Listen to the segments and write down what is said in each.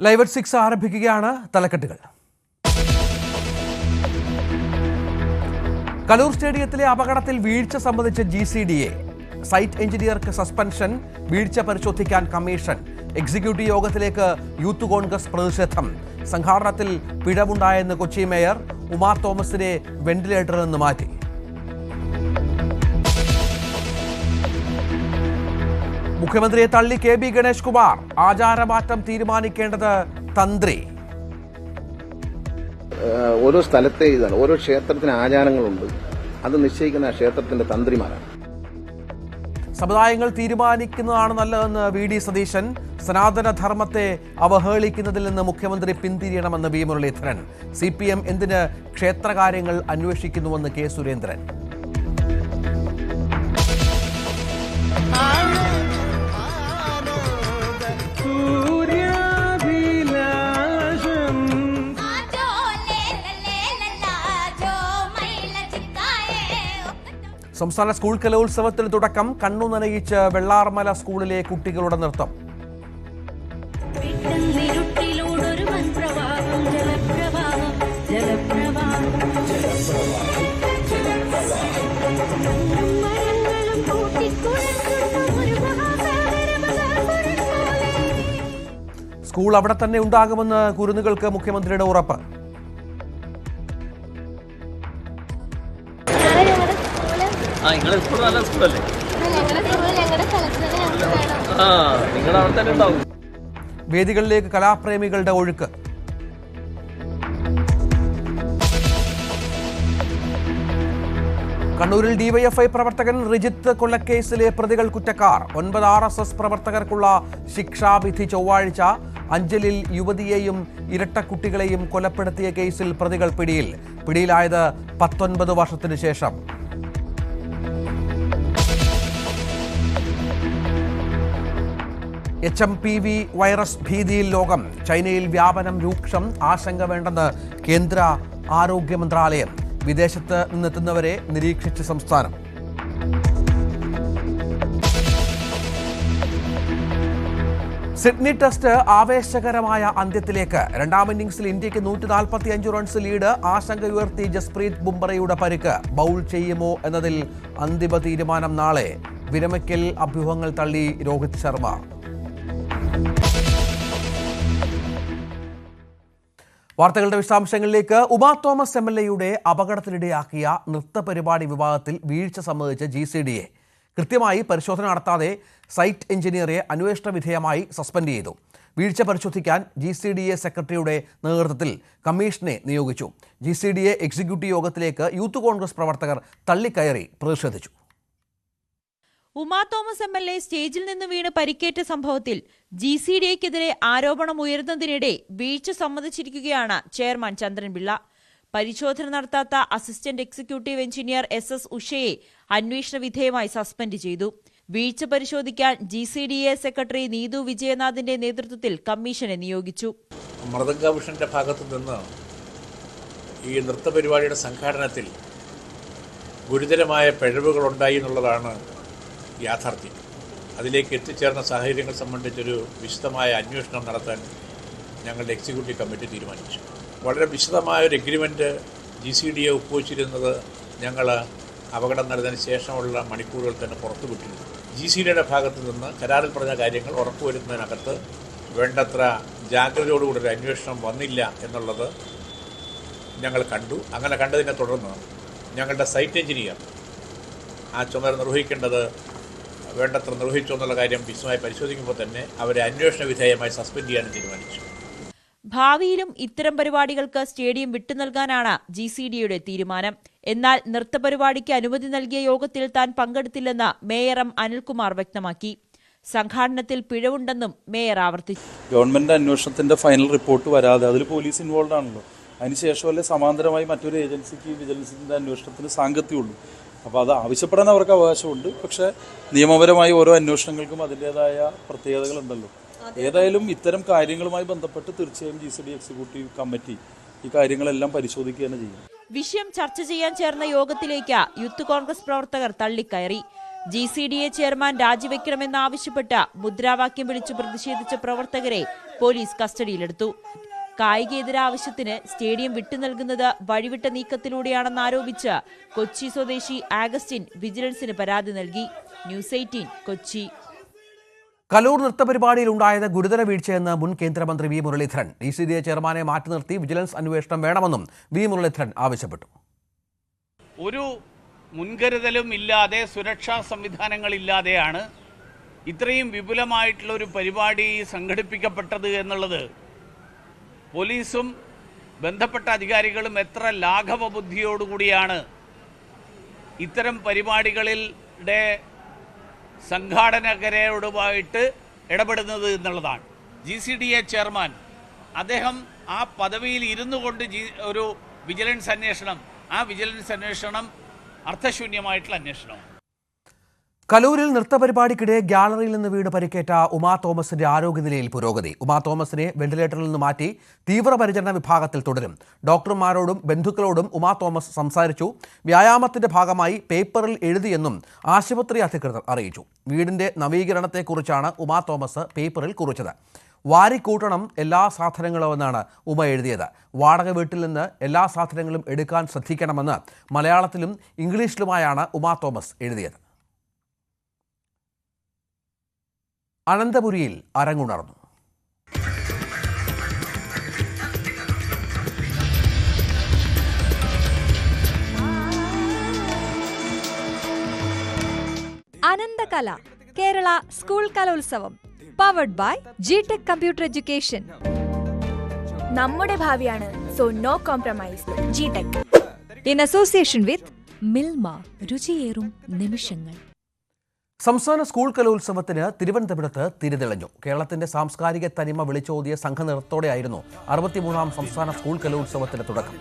Live at 6 ആരംഭിക്കുകയാണ്. തലക്കെട്ടുകൾ. കലൂർ സ്റ്റേഡിയത്തിലെ അപകടത്തിൽ വീഴ്ച സംബന്ധിച്ച് GCDA സൈറ്റ് എഞ്ചിനീയർക്ക് സസ്പെൻഷൻ, വീഴ്ച പരിശോധിക്കാൻ കമ്മീഷൻ. എക്സിക്യൂട്ടീവ് യോഗത്തിലേക്ക് യൂത്ത് കോൺഗ്രസ് പ്രതിഷേധം. സംഘാടനത്തിൽ പിഴവുണ്ടായെന്ന് കൊച്ചി മേയർ. ഉമാ തോമസിനെ വെന്റിലേറ്ററിൽ നിന്ന് മാറ്റി. മുഖ്യമന്ത്രിയെ തള്ളി KB ഗണേഷ് കുമാർ. ആചാരമാറ്റം തീരുമാനിക്കേണ്ടത് തന്ത്രി. ഓരോ സ്ഥലത്തെ ഇതാണ്, ഓരോ ക്ഷേത്രത്തിന് ആചാരങ്ങളുണ്ട്, അത് നിശ്ചയിക്കുന്ന ക്ഷേത്രത്തിന്റെ തന്ത്രിമാരാണ്. സമുദായങ്ങൾ തീരുമാനിക്കുന്നതാണ് നല്ലതെന്ന് VD സതീശൻ. സനാതനധർമ്മത്തെ അവഹേളിക്കുന്നതിൽ നിന്ന് മുഖ്യമന്ത്രി പിന്തിരിയണമെന്ന് V മുരളീധരൻ. CPM എന്തിന് ക്ഷേത്രകാര്യങ്ങൾ അന്വേഷിക്കുന്നുവെന്ന് K സുരേന്ദ്രൻ. സംസ്ഥാന സ്കൂൾ കലോത്സവത്തിന് തുടക്കം. കണ്ണു നനയിച്ച് വെള്ളാർമല സ്കൂളിലെ കുട്ടികളുടെ നൃത്തം. സ്കൂൾ അവിടെ തന്നെ ഉണ്ടാകുമെന്ന് കുരുന്നുകൾക്ക് മുഖ്യമന്ത്രിയുടെ ഉറപ്പ്. വേദികളിലേക്ക് കലാപ്രേമികളുടെ ഒഴുക്ക്. കണ്ണൂരിൽ DYFI പ്രവർത്തകൻ റിജിത്ത് കൊലക്കേസിലെ പ്രതികൾ കുറ്റക്കാർ. 9 RSS പ്രവർത്തകർക്കുള്ള ശിക്ഷാവിധി ചൊവ്വാഴ്ച. അഞ്ചലിൽ യുവതിയെയും ഇരട്ടക്കുട്ടികളെയും കൊലപ്പെടുത്തിയ കേസിൽ പ്രതികൾ പിടിയിൽ. പിടിയിലായത് 19 വർഷത്തിനു ശേഷം. HMPV വൈറസ് ഭീതിയിൽ ലോകം. ചൈനയിൽ വ്യാപനം രൂക്ഷം. ആശങ്ക വേണ്ടെന്ന് കേന്ദ്ര ആരോഗ്യ മന്ത്രാലയം. വിദേശത്ത് നിന്നെത്തുന്നവരെ നിരീക്ഷിച്ച സംസ്ഥാനം. സിഡ്നി ടെസ്റ്റ് ആവേശകരമായ അന്ത്യത്തിലേക്ക്. രണ്ടാം ഇന്നിംഗ്സിൽ ഇന്ത്യക്ക് 145 റൺസ് ലീഡ്. ആശങ്കയുയർത്തി ജസ്പ്രീത് ബുംറയുടെ പരിക്ക്. ബൗൾ ചെയ്യുമോ എന്നതിൽ അന്തിമ തീരുമാനം നാളെ. വിരമിക്കൽ അഭ്യൂഹങ്ങൾ തള്ളി രോഹിത് ശർമ്മ. വാർത്തകളുടെ വിശദാംശങ്ങളിലേക്ക്. ഉമാ തോമസ് MLAയുടെ അപകടത്തിനിടയാക്കിയ നൃത്തപരിപാടി വിവാദത്തിൽ വീഴ്ച സംബന്ധിച്ച് GCDA കൃത്യമായി പരിശോധന നടത്താതെ സൈറ്റ് എഞ്ചിനീയറെ അന്വേഷണ വിധേയമായി സസ്പെൻഡ് ചെയ്തു. വീഴ്ച പരിശോധിക്കാൻ GCDA സെക്രട്ടറിയുടെ നേതൃത്വത്തിൽ കമ്മീഷനെ നിയോഗിച്ചു. GCDA എക്സിക്യൂട്ടീവ് യോഗത്തിലേക്ക് യൂത്ത് കോൺഗ്രസ് പ്രവർത്തകർ തള്ളിക്കയറി പ്രതിഷേധിച്ചു. ഉമാ തോമസ് MLA സ്റ്റേജിൽ നിന്ന് വീണ് പരിക്കേറ്റ സംഭവത്തിൽ GCDAക്കെതിരെ ആരോപണം ഉയർന്നതിനിടെ വീഴ്ച സമ്മതിച്ചിരിക്കുകയാണ് ചെയർമാൻ ചന്ദ്രൻപിള്ള. പരിശോധന നടത്താത്ത അസിസ്റ്റന്റ് എക്സിക്യൂട്ടീവ് എഞ്ചിനീയർ SS ഉഷയെ അന്വേഷണ വിധേയമായി സസ്പെൻഡ് ചെയ്തു. വീഴ്ച പരിശോധിക്കാൻ GCDA സെക്രട്ടറി നീതു വിജയനാഥിന്റെ നേതൃത്വത്തിൽ കമ്മീഷനെ നിയോഗിച്ചു. മൃദംഗഭൂഷന്റെ ഭാഗത്തു നിന്ന് ഈ നൃത്തപരിപാടിയുടെ സംഘാടനത്തിൽ ഗുരുതരമായ പിഴവുകളുണ്ടായി എന്നുള്ളതാണ് യാഥാർത്ഥ്യം. അതിലേക്ക് എത്തിച്ചേർന്ന സാഹചര്യങ്ങൾ സംബന്ധിച്ചൊരു വിശദമായ അന്വേഷണം നടത്താൻ ഞങ്ങളുടെ എക്സിക്യൂട്ടീവ് കമ്മിറ്റി തീരുമാനിച്ചു. വളരെ വിശദമായൊരു എഗ്രിമെൻറ്റ് GCDA ഒപ്പുവച്ചിരുന്നത് ഞങ്ങൾ അപകടം നടന്നതിന് ശേഷമുള്ള മണിക്കൂറുകൾ തന്നെ പുറത്തുവിട്ടിരുന്നു. GCDAയുടെ ഭാഗത്തു നിന്ന് കരാറിൽ പറഞ്ഞ കാര്യങ്ങൾ ഉറപ്പുവരുത്തുന്നതിനകത്ത് വേണ്ടത്ര ജാഗ്രതയോടുകൂടി ഒരു അന്വേഷണം വന്നില്ല എന്നുള്ളത് ഞങ്ങൾ കണ്ടു. അങ്ങനെ കണ്ടതിനെ തുടർന്ന് ഞങ്ങളുടെ സൈറ്റ് എഞ്ചിനീയർ ആ ചുമതല നിർവഹിക്കേണ്ടത് വേണ്ടത്ര നിർവഹിച്ചു എന്നുള്ള കാര്യം വിശദമായി പരിശോധിക്കുമ്പോൾ തന്നെ അവരെ അന്വേഷണ വിധേയമായി സസ്പെൻഡ് ചെയ്യാനും തീരുമാനിച്ചു. ഭാവിയിലും ഇത്തരം പരിപാടികൾക്ക് സ്റ്റേഡിയം വിട്ടുനൽകാനാണ് GCDAയുടെ തീരുമാനം. എന്നാൽ നൃത്തപരിപാടിക്ക് അനുമതി നൽകിയ യോഗത്തിൽ താൻ പങ്കെടുത്തില്ലെന്ന് മേയർ M അനിൽകുമാർ വ്യക്തമാക്കി. സംഘാടനത്തിൽ പിഴവുണ്ടെന്നും മേയർ ആവർത്തിച്ചു. ഗവൺമെന്റ് അന്വേഷണത്തിന്റെ ഫൈനൽ റിപ്പോർട്ട് വരാതെ അതിൽ പോലീസ് ഇൻവോൾവ് ആണല്ലോ. അതിനുശേഷമല്ലേ സമാന്തരമായി മറ്റൊരു ഏജൻസിക്ക് വിജിലൻസിന്റെ അന്വേഷണത്തിന് സാങ്കത്യമുള്ളൂ. അപ്പോൾ അത് ആവശ്യപ്പെടാൻ അവർക്ക് അവകാശമുണ്ട്. പക്ഷേ നിയമപരമായി ഓരോ അന്വേഷണങ്ങൾക്കും അതിൻ്റേതായ പ്രത്യേകതകളുണ്ടല്ലോ. ഏതായാലും ഇത്തരം കാര്യങ്ങളുമായി ബന്ധപ്പെട്ട് തീർച്ചയായും GCDA എക്സിക്യൂട്ടീവ് കമ്മിറ്റി ഈ കാര്യങ്ങളെല്ലാം പരിശോധിക്കുകയാണ് ചെയ്യും. വിഷയം ചർച്ച ചെയ്യാൻ ചേർന്ന യോഗത്തിലേക്ക് യൂത്ത് കോൺഗ്രസ് പ്രവർത്തകർ തള്ളിക്കയറി. GCDA ചെയർമാൻ രാജിവെക്കണമെന്നാവശ്യപ്പെട്ട് മുദ്രാവാക്യം വിളിച്ചു പ്രതിഷേധിച്ച പ്രവർത്തകരെ പോലീസ് കസ്റ്റഡിയിലെടുത്തു. കായികേതര ആവശ്യത്തിന് സ്റ്റേഡിയം വിട്ടുനൽകുന്നത് വഴിവിട്ട നീക്കത്തിലൂടെയാണെന്നാരോപിച്ച് കൊച്ചി സ്വദേശി ആഗസ്റ്റിൻ വിജിലൻസിന് പരാതി നൽകി. ന്യൂസ് 18 കൊച്ചി. കലൂർ നൃത്തപരിപാടിയിൽ ഉണ്ടായത് ഗുരുതര വീഴ്ചയെന്ന് മുൻ കേന്ദ്രമന്ത്രി വി മുരളീധരൻ. GCDA ചെയർമാനെ മാറ്റി നിർത്തി വിജിലൻസ് അന്വേഷണം വേണമെന്നും വി മുരളീധരൻ ആവശ്യപ്പെട്ടു. ഒരു മുൻകരുതലും ഇല്ലാതെ, സുരക്ഷാ സംവിധാനങ്ങളില്ലാതെയാണ് ഇത്രയും വിപുലമായിട്ടുള്ള ഒരു പരിപാടി സംഘടിപ്പിക്കപ്പെട്ടത് എന്നുള്ളത് പോലീസും ബന്ധപ്പെട്ട അധികാരികളും എത്ര ലാഘവ ബുദ്ധിയോടുകൂടിയാണ് ഇത്തരം പരിപാടികളിലെ സംഘാടകരോടുമായിട്ട് ഇടപെടുന്നത് എന്നുള്ളതാണ്. GCDA ചെയർമാൻ അദ്ദേഹം ആ പദവിയിൽ ഇരുന്നു കൊണ്ട് ഒരു വിജിലൻസ് അന്വേഷണം, ആ വിജിലൻസ് അന്വേഷണം അർത്ഥശൂന്യമായിട്ടുള്ള അന്വേഷണം. കലൂരിൽ നൃത്തപരിപാടിക്കിടെ ഗ്യാലറിയിൽ നിന്ന് വീട് പരിക്കേറ്റ ഉമാ തോമസിന്റെ ആരോഗ്യനിലയിൽ പുരോഗതി. ഉമാ തോമസിനെ വെന്റിലേറ്ററിൽ നിന്ന് മാറ്റി തീവ്രപരിചരണ വിഭാഗത്തിൽ തുടരും. ഡോക്ടർമാരോടും ബന്ധുക്കളോടും ഉമാ തോമസ് സംസാരിച്ചു. വ്യായാമത്തിന്റെ ഭാഗമായി പേപ്പറിൽ എഴുതിയെന്നും ആശുപത്രി അധികൃതർ അറിയിച്ചു. വീടിന്റെ നവീകരണത്തെക്കുറിച്ചാണ് ഉമാ തോമസ് പേപ്പറിൽ കുറിച്ചത്. വാരിക്കൂട്ടണം എല്ലാ സാധനങ്ങളും എന്നാണ് ഉമ എഴുതിയത്. വാടക വീട്ടിൽ നിന്ന് എല്ലാ സാധനങ്ങളും എടുക്കാൻ ശ്രദ്ധിക്കണമെന്ന് മലയാളത്തിലും ഇംഗ്ലീഷിലുമായാണ് ഉമാ തോമസ് എഴുതിയത്. അനന്തപുരിയിൽ അരങ്ങുണർന്നു. Ananthakala Kerala school Kalolsavam powered by GTech computer education. നമ്മുടെ ഭാവിയാണ്, so no compromise. GTech in association with Milma, രുചിയേറും നിമിഷങ്ങൾ. സംസ്ഥാന സ്കൂൾ കലോത്സവത്തിന് തിരുവനന്തപുരത്ത് തിരിതെളിഞ്ഞു. കേരളത്തിന്റെ സാംസ്കാരിക തനിമ വിളിച്ചോതിയ സംഘനൃത്തത്തോടെയായിരുന്നു 63-ാം സംസ്ഥാന സ്കൂൾ കലോത്സവത്തിന് തുടക്കം.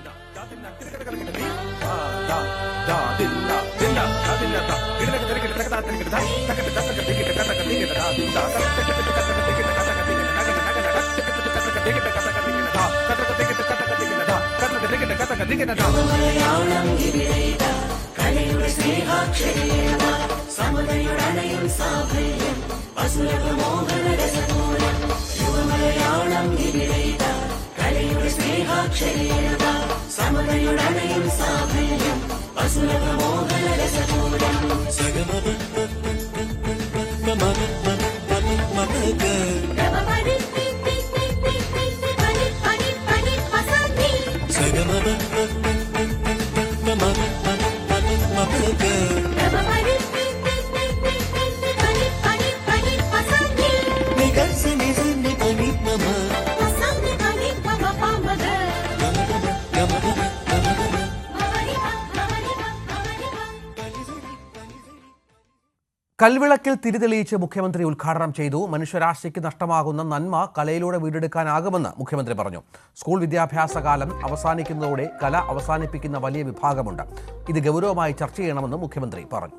കൽവിളക്കിൽ തിരിതെളിയിച്ച് മുഖ്യമന്ത്രി ഉദ്ഘാടനം ചെയ്തു. മനുഷ്യരാശിക്ക് നഷ്ടമാകുന്ന നന്മ കലയിലൂടെ വീണ്ടെടുക്കാനാകുമെന്ന് മുഖ്യമന്ത്രി പറഞ്ഞു. സ്കൂൾ വിദ്യാഭ്യാസ കാലം അവസാനിക്കുന്നതോടെ കല അവസാനിപ്പിക്കുന്ന വലിയ വിഭാഗമുണ്ട്. ഇത് ഗൗരവമായി ചർച്ച ചെയ്യണമെന്ന് മുഖ്യമന്ത്രി പറഞ്ഞു.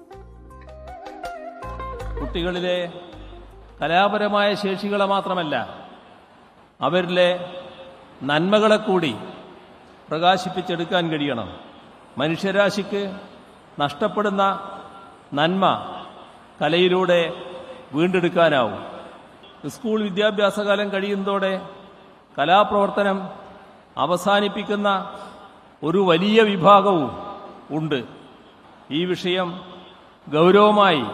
കുട്ടികളിലെ കലാപരമായ ശേഷികളെ മാത്രമല്ല, അവരിലെ നന്മകളെ കൂടി പ്രകാശിപ്പിച്ചെടുക്കാൻ കഴിയണം. മനുഷ്യരാശിക്ക് നഷ്ടപ്പെടുന്ന നന്മ കലയിലൂടെ വീണ്ടെടുക്കാനാവും. സ്കൂൾ വിദ്യാഭ്യാസകാലം കഴിയുന്നതോടെ കലാപ്രവർത്തനം അവസാനിപ്പിക്കുന്ന ഒരു വലിയ വിഭാഗവും ഉണ്ട്. ഈ വിഷയം ഗൗരവമായി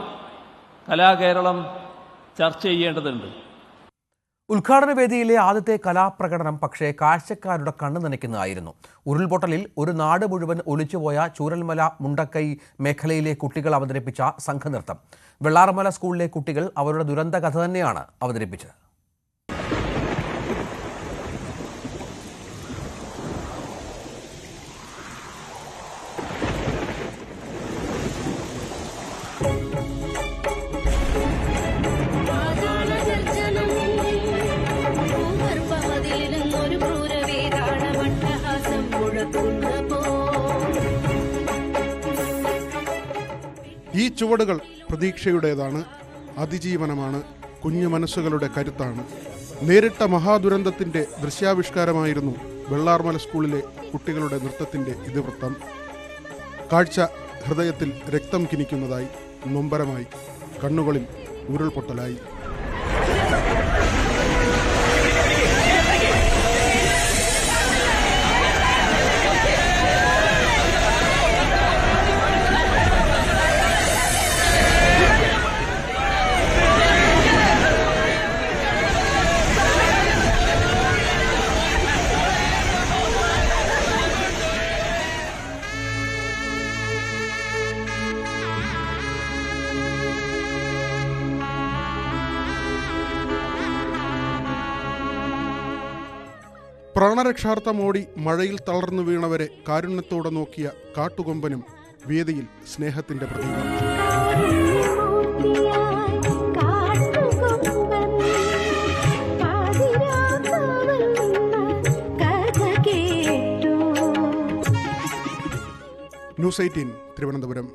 കലാകേരളം ചർച്ച ചെയ്യേണ്ടതുണ്ട്. ഉദ്ഘാടന വേദിയിലെ ആദ്യത്തെ കലാപ്രകടനം പക്ഷേ കാഴ്ചക്കാരുടെ കണ്ണു നനയ്ക്കുന്നതായിരുന്നു. ഉരുൾപൊട്ടലിൽ ഒരു നാട് മുഴുവൻ ഒലിച്ചുപോയ ചൂരൽമല മുണ്ടക്കൈ മേഖലയിലെ കുട്ടികൾ അവതരിപ്പിച്ച സംഘനൃത്തം. വെള്ളാർമല സ്കൂളിലെ കുട്ടികൾ അവരുടെ ദുരന്ത കഥ തന്നെയാണ് അവതരിപ്പിച്ചത്. ഈ ചുവടുകൾ പ്രതീക്ഷയുടേതാണ്, അതിജീവനമാണ്, കുഞ്ഞു മനസ്സുകളുടെ കരുത്താണ്. നേരിട്ട മഹാദുരന്തത്തിന്റെ ദൃശ്യാവിഷ്കാരമായിരുന്നു വെള്ളാർമല സ്കൂളിലെ കുട്ടികളുടെ നൃത്തത്തിന്റെ ഇതിവൃത്തം. കാഴ്ച ഹൃദയത്തിൽ രക്തം കിനിക്കുന്നതായി. നൊമ്പരമായി. കണ്ണുകളിൽ ഉരുൾപൊട്ടലായി. പ്രാണരക്ഷാർത്ഥമോടി മഴയിൽ തളർന്നു വീണവരെ കാരുണ്യത്തോടെ നോക്കിയ കാട്ടുകൊമ്പനും വേദിയിൽ സ്നേഹത്തിന്റെ പ്രതീകം. ന്യൂസ് 18 തിരുവനന്തപുരം.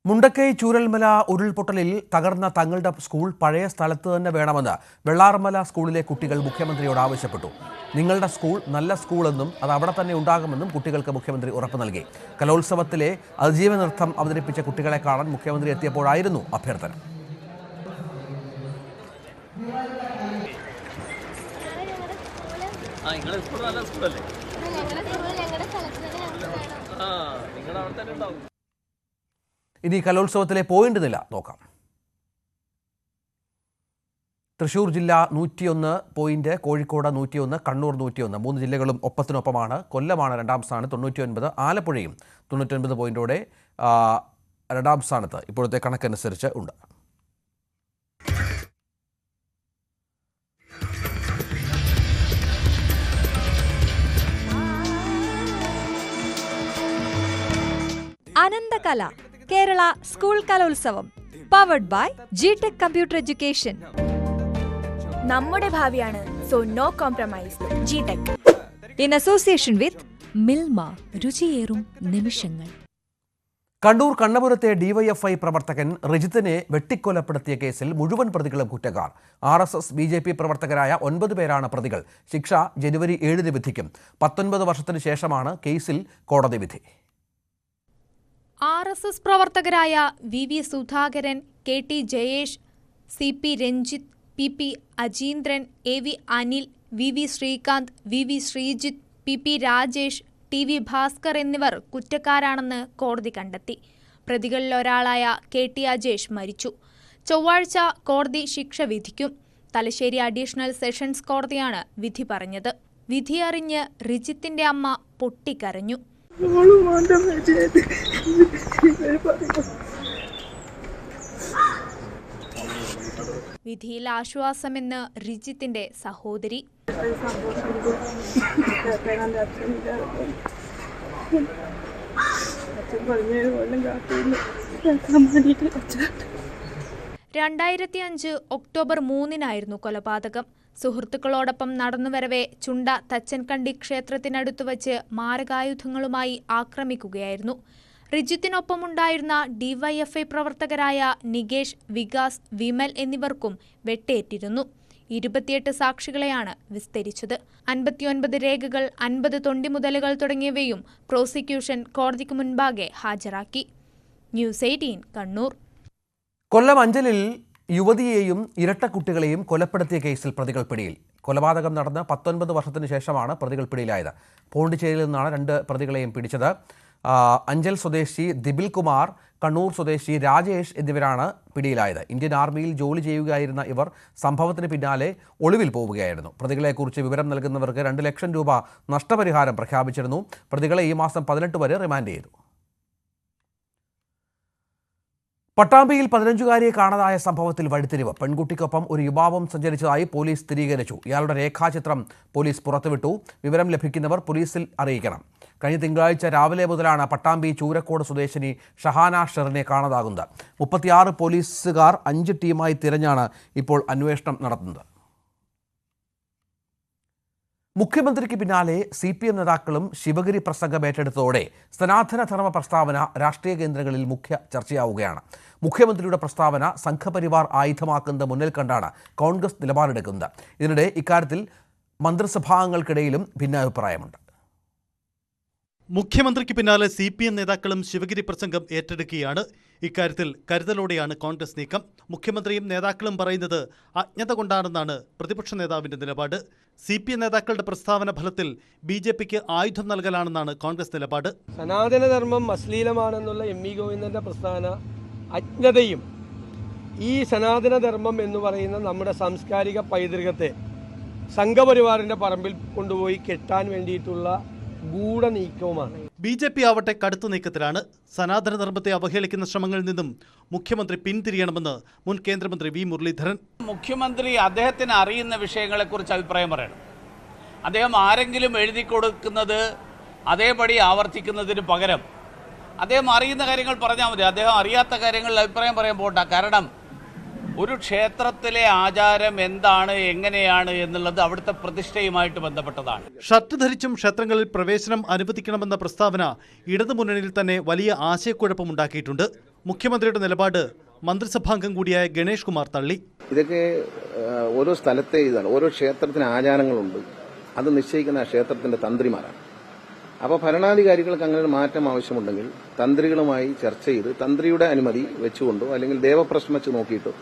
മുണ്ടക്കൈ ചൂരൽമല ഉരുൾപൊട്ടലിൽ തകർന്ന തങ്ങളുടെ സ്കൂൾ പഴയ സ്ഥലത്ത് തന്നെ വേണമെന്ന് വെള്ളാർമല സ്കൂളിലെ കുട്ടികൾ മുഖ്യമന്ത്രിയോട് ആവശ്യപ്പെട്ടു. നിങ്ങളുടെ സ്കൂൾ നല്ല സ്കൂളെന്നും അത് അവിടെ തന്നെ ഉണ്ടാകുമെന്നും കുട്ടികൾക്ക് മുഖ്യമന്ത്രി ഉറപ്പ് നൽകി. കലോത്സവത്തിലെ അതിജീവ നൃത്തം അവതരിപ്പിച്ച കുട്ടികളെ കാണാൻ മുഖ്യമന്ത്രി എത്തിയപ്പോഴായിരുന്നു അഭ്യർത്ഥന. ഇനി കലോത്സവത്തിലെ പോയിന്റ് നില നോക്കാം. തൃശൂർ ജില്ല 101 പോയിന്റ്, കോഴിക്കോട് 101, കണ്ണൂർ 101, 3 ജില്ലകളും ഒപ്പത്തിനൊപ്പമാണ്. കൊല്ലമാണ് രണ്ടാം സ്ഥാനത്ത് 99, ആലപ്പുഴയും 99 പോയിന്റോടെ രണ്ടാം സ്ഥാനത്ത് ഇപ്പോഴത്തെ കണക്കനുസരിച്ച് ഉണ്ട്. Ananthakala Kerala school Kalolsavam powered by ജിടെക് കമ്പ്യൂട്ടർ എഡ്യൂക്കേഷൻ. നമ്മുടെ ഭാവിയാണ്, സോ നോ കോംപ്രമൈസ്. ജിടെക് ഇൻ അസോസിയേഷൻ വിത്ത് മിൽമ, രുചിയേറും നിമിഷങ്ങൾ. കണ്ണൂർ കണ്ണപുരത്തെ ഡിവൈഎഫ്ഐ പ്രവർത്തകൻ റിജിത്തിനെ വെട്ടിക്കൊലപ്പെടുത്തിയ കേസിൽ മുഴുവൻ പ്രതികളും കുറ്റക്കാർ. RSS BJP പ്രവർത്തകരായ 9 പേരാണ് പ്രതികൾ. ശിക്ഷ ജനുവരി 7 വിധിക്കും. 19 വർഷത്തിനു ശേഷമാണ് കേസിൽ കോടതി വിധി. RSS പ്രവർത്തകരായ VV Sudhakaran, KT Jayesh, CP Ranjith, PP Ajeendran, AV Anil, VV Srikanth, VV Sreejith, PP Rajesh, TV Bhaskar എന്നിവർ കുറ്റക്കാരാണെന്ന് കോടതി കണ്ടെത്തി. പ്രതികളിൽ ഒരാളായ KT അജേഷ് മരിച്ചു. ചൊവ്വാഴ്ച കോടതി ശിക്ഷ വിധിക്കും. തലശ്ശേരി അഡീഷണൽ സെഷൻസ് കോടതിയാണ് വിധി പറഞ്ഞത്. വിധിയറിഞ്ഞ് റിജിത്തിന്റെ അമ്മ പൊട്ടിക്കരഞ്ഞു. വിധിയിൽ ആശ്വാസമെന്ന് റിജിത്തിന്റെ സഹോദരി. രണ്ടായിരത്തി ഒക്ടോബർ 3 കൊലപാതകം. സുഹൃത്തുക്കളോടൊപ്പം നടന്നുവരവെ ചുണ്ട തച്ചൻകണ്ടി ക്ഷേത്രത്തിനടുത്ത് വച്ച് മാരകായുധങ്ങളുമായി ആക്രമിക്കുകയായിരുന്നു. റിജിത്തിനൊപ്പമുണ്ടായിരുന്ന ഡിവൈഎഫ്ഐ പ്രവർത്തകരായ നികേഷ്, വികാസ്, വിമൽ എന്നിവർക്കും വെട്ടേറ്റിരുന്നു. 28 സാക്ഷികളെയാണ് വിസ്തരിച്ചത്. 59 രേഖകൾ, 50 തൊണ്ടിമുതലുകൾ തുടങ്ങിയവയും പ്രോസിക്യൂഷൻ കോടതിക്ക് മുൻപാകെ ഹാജരാക്കി. ന്യൂസ് 18 കണ്ണൂർ. കൊല്ലം അഞ്ചലിൽ യുവതിയെയും ഇരട്ടക്കുട്ടികളെയും കൊലപ്പെടുത്തിയ കേസിൽ പ്രതികൾ പിടിയിൽ. കൊലപാതകം നടന്ന് 19 വർഷത്തിനു ശേഷമാണ് പ്രതികൾ പിടിയിലായത്. പോണ്ടിച്ചേരിയിൽ നിന്നാണ് 2 പ്രതികളെയും പിടിച്ചത്. അഞ്ചൽ സ്വദേശി ദിബിൽ കുമാർ, കണ്ണൂർ സ്വദേശി രാജേഷ് എന്നിവരാണ് പിടിയിലായത്. ഇന്ത്യൻ ആർമിയിൽ ജോലി ചെയ്യുകയായിരുന്ന ഇവർ സംഭവത്തിന് പിന്നാലെ ഒളിവിൽ പോവുകയായിരുന്നു. പ്രതികളെക്കുറിച്ച് വിവരം നൽകുന്നവർക്ക് 2 ലക്ഷം രൂപ നഷ്ടപരിഹാരം പ്രഖ്യാപിച്ചിരുന്നു. പ്രതികളെ ഈ മാസം 18 വരെ റിമാൻഡ് ചെയ്തു. പട്ടാമ്പിയിൽ 15-കാരിയെ കാണാതായ സംഭവത്തിൽ വഴിത്തിരിവ്. പെൺകുട്ടിക്കൊപ്പം ഒരു യുവാവും സഞ്ചരിച്ചതായി പോലീസ് സ്ഥിരീകരിച്ചു. ഇയാളുടെ രേഖാചിത്രം പോലീസ് പുറത്തുവിട്ടു. വിവരം ലഭിക്കുന്നവർ പോലീസിൽ അറിയിക്കണം. കഴിഞ്ഞ തിങ്കളാഴ്ച രാവിലെ മുതലാണ് പട്ടാമ്പി ചൂരക്കോട് സ്വദേശിനി ഷഹാന ഷെറിനെ കാണാതാകുന്നത്. 36 പോലീസുകാർ 5 ടീമായി തിരഞ്ഞാണ് ഇപ്പോൾ അന്വേഷണം നടത്തുന്നത്. മുഖ്യമന്ത്രിക്ക് പിന്നാലെ CPM നേതാക്കളും ശിവഗിരി പ്രസംഗം ഏറ്റെടുത്തതോടെ സനാതന ധർമ്മ പ്രസ്താവന രാഷ്ട്രീയ കേന്ദ്രങ്ങളിൽ മുഖ്യ ചർച്ചയാവുകയാണ്. മുഖ്യമന്ത്രിയുടെ പ്രസ്താവന സംഘപരിവാർ ആയുധമാക്കുന്നത് മുന്നിൽ കണ്ടാണ് കോൺഗ്രസ് നിലപാടെടുക്കുന്നത്. ഇതിനിടെ ഇക്കാര്യത്തിൽ മന്ത്രിസഭാംഗങ്ങൾക്കിടയിലും ഭിന്നാഭിപ്രായമുണ്ട്. മുഖ്യമന്ത്രിക്ക് പിന്നാലെ CPM നേതാക്കളും ശിവഗിരി പ്രസംഗം ഏറ്റെടുക്കുകയാണ്. ഇക്കാര്യത്തിൽ കരുതലോടെയാണ് കോൺഗ്രസ് നീക്കം. മുഖ്യമന്ത്രിയും നേതാക്കളും പറയുന്നത് അജ്ഞത കൊണ്ടാണെന്നാണ് പ്രതിപക്ഷ നേതാവിന്റെ നിലപാട്. CPM നേതാക്കളുടെ പ്രസ്താവന ഫലത്തിൽ BJPക്ക് ആയുധം നൽകലാണെന്നാണ് കോൺഗ്രസ് നിലപാട്. സനാതനധർമ്മം അശ്ലീലമാണെന്നുള്ള MV ഗോവിന്ദന്റെ പ്രസ്താവന അജ്ഞതയും ഈ സനാതനധർമ്മം എന്ന് പറയുന്ന നമ്മുടെ സാംസ്കാരിക പൈതൃകത്തെ സംഘപരിവാറിന്റെ പറമ്പിൽ കൊണ്ടുപോയി കെട്ടാൻ വേണ്ടിയിട്ടുള്ള ഗൂഢനീക്കവുമാണ്. BJP ആവട്ടെ കടുത്ത നീക്കത്തിലാണ്. സനാതനധർമ്മത്തെ അവഹേളിക്കുന്ന ശ്രമങ്ങളിൽ നിന്നും മുഖ്യമന്ത്രി പിന്തിരിയണമെന്ന് മുൻ കേന്ദ്രമന്ത്രി V. മുരളീധരൻ. മുഖ്യമന്ത്രി അദ്ദേഹത്തിന് അറിയുന്ന വിഷയങ്ങളെക്കുറിച്ച് അഭിപ്രായം പറയണം. അദ്ദേഹം ആരെങ്കിലും എഴുതി കൊടുക്കുന്നത് അതേപടി ആവർത്തിക്കുന്നതിന് പകരം അദ്ദേഹം അറിയുന്ന കാര്യങ്ങൾ പറഞ്ഞാൽ മതി. അദ്ദേഹം അറിയാത്ത കാര്യങ്ങളിൽ അഭിപ്രായം പറയാൻ പോകണ്ട. കാരണം ഒരു ക്ഷേത്രത്തിലെ ആചാരം എന്താണ്, എങ്ങനെയാണ് എന്നുള്ളത് അവിടുത്തെ പ്രതിഷ്ഠയുമായിട്ട് ബന്ധപ്പെട്ടതാണ്. ഷർട്ട് ധരിച്ചും ക്ഷേത്രങ്ങളിൽ പ്രവേശനം അനുവദിക്കണമെന്ന പ്രസ്താവന ഇടതുമുന്നണിയിൽ തന്നെ വലിയ ആശയക്കുഴപ്പമുണ്ടാക്കിയിട്ടുണ്ട്. മുഖ്യമന്ത്രിയുടെ നിലപാട് മന്ത്രിസഭാംഗം കൂടിയായ ഗണേഷ് കുമാർ തള്ളി. ഇതൊക്കെ ഓരോ സ്ഥലത്തെ ഇതാണ്. ഓരോ ക്ഷേത്രത്തിന് ആചാരങ്ങളുണ്ട്. അത് നിശ്ചയിക്കുന്ന ക്ഷേത്രത്തിന്റെ തന്ത്രിമാരാണ്. അപ്പോൾ ഭരണാധികാരികൾക്ക് അങ്ങനെ ഒരു മാറ്റം ആവശ്യമുണ്ടെങ്കിൽ തന്ത്രികളുമായി ചർച്ച ചെയ്ത് തന്ത്രിയുടെ അനുമതി വെച്ചുകൊണ്ടോ അല്ലെങ്കിൽ ദേവപ്രശ്നം വെച്ച് നോക്കിയിട്ടോ,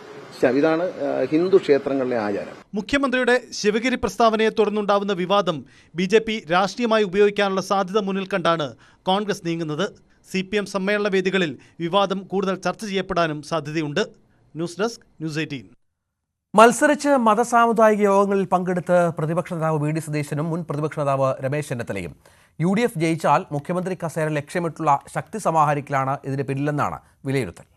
ഇതാണ് ഹിന്ദു ക്ഷേത്രങ്ങളിലെ ആചാരം. മുഖ്യമന്ത്രിയുടെ ശിവഗിരി പ്രസ്താവനയെ തുടർന്നുണ്ടാവുന്ന വിവാദം BJP രാഷ്ട്രീയമായി ഉപയോഗിക്കാനുള്ള സാധ്യത മുന്നിൽ കണ്ടാണ് കോൺഗ്രസ് നീങ്ങുന്നത്. CPM സമ്മേളന വേദികളിൽ വിവാദം കൂടുതൽ ചർച്ച ചെയ്യപ്പെടാനും സാധ്യതയുണ്ട്. News desk, News 18. മത്സരിച്ച് മതസാമുദായിക യോഗങ്ങളിൽ പങ്കെടുത്ത് പ്രതിപക്ഷ നേതാവ് VD സതീശനും മുൻ പ്രതിപക്ഷ നേതാവ് രമേശ് ചെന്നിത്തലയും UDF ജയിച്ചാൽ മുഖ്യമന്ത്രി കസേര ലക്ഷ്യമിട്ടുള്ള ശക്തി സമാഹരിക്കലാണ് ഇതിന് പിന്നിലെന്നാണ് വിലയിരുത്തൽ.